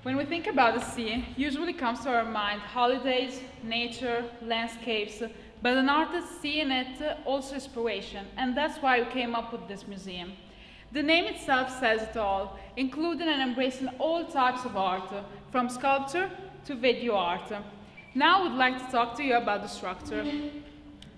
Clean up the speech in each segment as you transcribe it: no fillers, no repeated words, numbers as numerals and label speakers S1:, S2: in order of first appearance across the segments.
S1: When we think about the sea, usually comes to our mind holidays, nature, landscapes, but an artist sees in it also inspiration, and that's why we came up with this museum. The name itself says it all, including and embracing all types of art, from sculpture to video art. Now I would like to talk to you about the structure.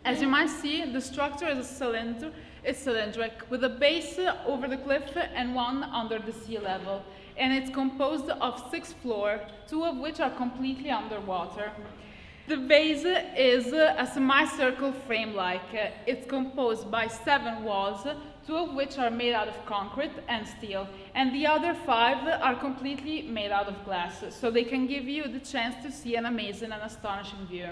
S1: As you might see, the structure is a cylinder. It's cylindric, with a base over the cliff and one under the sea level. And it's composed of 6 floors, 2 of which are completely underwater. The base is a semicircle frame-like. It's composed by 7 walls, 2 of which are made out of concrete and steel, and the other 5 are completely made out of glass, so they can give you the chance to see an amazing and astonishing view.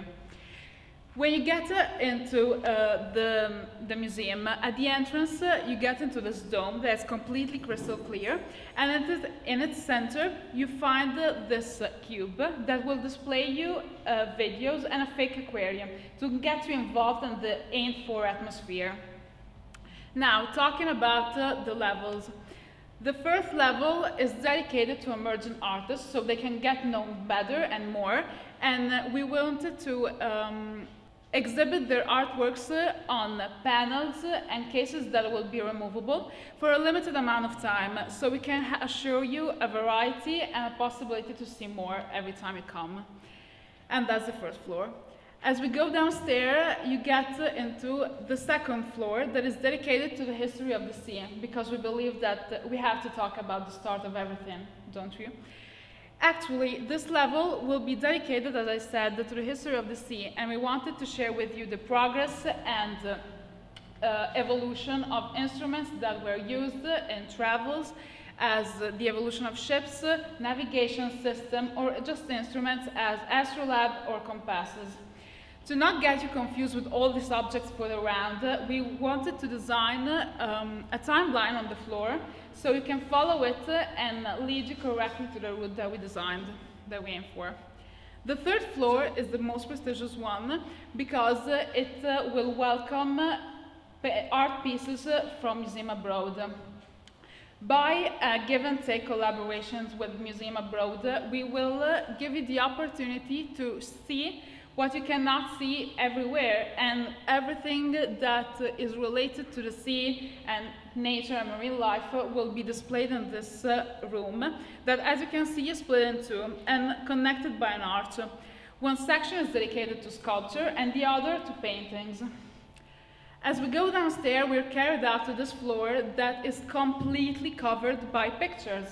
S1: When you get into the museum, at the entrance you get into this dome that's completely crystal clear, and in its center you find this cube that will display you videos and a fake aquarium to get you involved in the AIM4 atmosphere. Now, talking about the levels. The first level is dedicated to emerging artists so they can get known better and more, and we wanted to exhibit their artworks on panels and cases that will be removable for a limited amount of time, so we can assure you a variety and a possibility to see more every time you come. And that's the first floor. As we go downstairs, you get into the second floor that is dedicated to the history of the sea, because we believe that we have to talk about the start of everything, don't we? Actually, this level will be dedicated, as I said, to the history of the sea, and we wanted to share with you the progress and evolution of instruments that were used in travels, as the evolution of ships, navigation system, or just instruments as astrolabe or compasses. To not get you confused with all these objects put around, we wanted to design a timeline on the floor so you can follow it and lead you correctly to the route that we designed, that we aim for. The third floor is the most prestigious one because it will welcome art pieces from MuSEAm abroad. By give and take collaborations with MuSEAm abroad, we will give you the opportunity to see what you cannot see everywhere, and everything that is related to the sea and nature and marine life will be displayed in this room that, as you can see, is split in 2 and connected by an arch. One section is dedicated to sculpture and the other to paintings. As we go downstairs, we're carried out to this floor that is completely covered by pictures.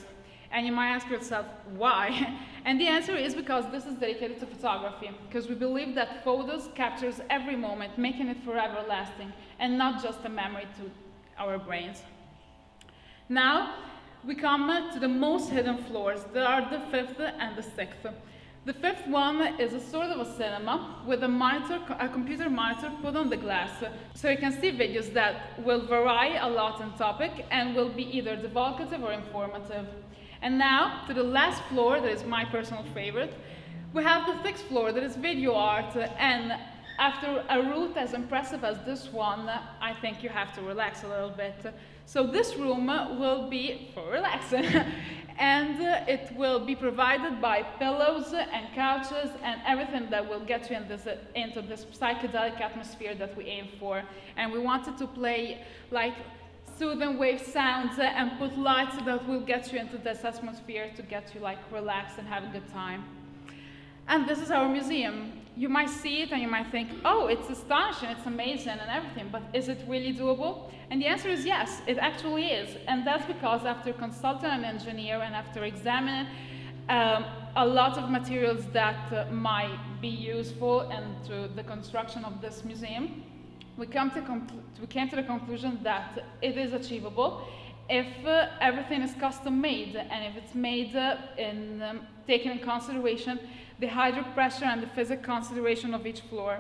S1: And you might ask yourself, why? And the answer is because this is dedicated to photography, because we believe that photos captures every moment, making it forever lasting, and not just a memory to our brains. Now, we come to the most hidden floors. There are the 5th and the 6th. The 5th one is a sort of a cinema with a monitor, a computer monitor put on the glass, so you can see videos that will vary a lot in topic and will be either divulgative or informative. And now, to the last floor, that is my personal favorite, we have the 6th floor, that is video art, and after a route as impressive as this one, I think you have to relax a little bit. So this room will be for relaxing, and it will be provided by pillows and couches and everything that will get you into this psychedelic atmosphere that we aim for. And we wanted to play like soothing wave sounds and put lights that will get you into this atmosphere to get you like relaxed and have a good time. And this is our museum. You might see it and you might think, oh, it's astonishing, it's amazing and everything, but is it really doable? And the answer is yes, it actually is. And that's because after consulting an engineer and after examining a lot of materials that might be useful into the construction of this museum, we came to the conclusion that it is achievable if everything is custom made and if it's made taking in consideration the hydric pressure and the physics consideration of each floor.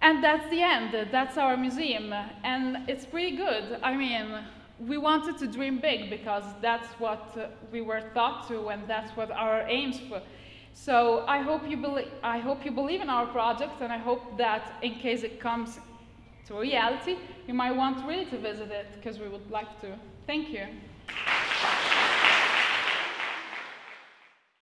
S1: And that's the end. That's our museum. And it's pretty good. I mean, we wanted to dream big because that's what we were taught to and that's what our aims for. So I hope you believe in our project, and I hope that in case it comes to reality, you might want really to visit it because we would like to. Thank you.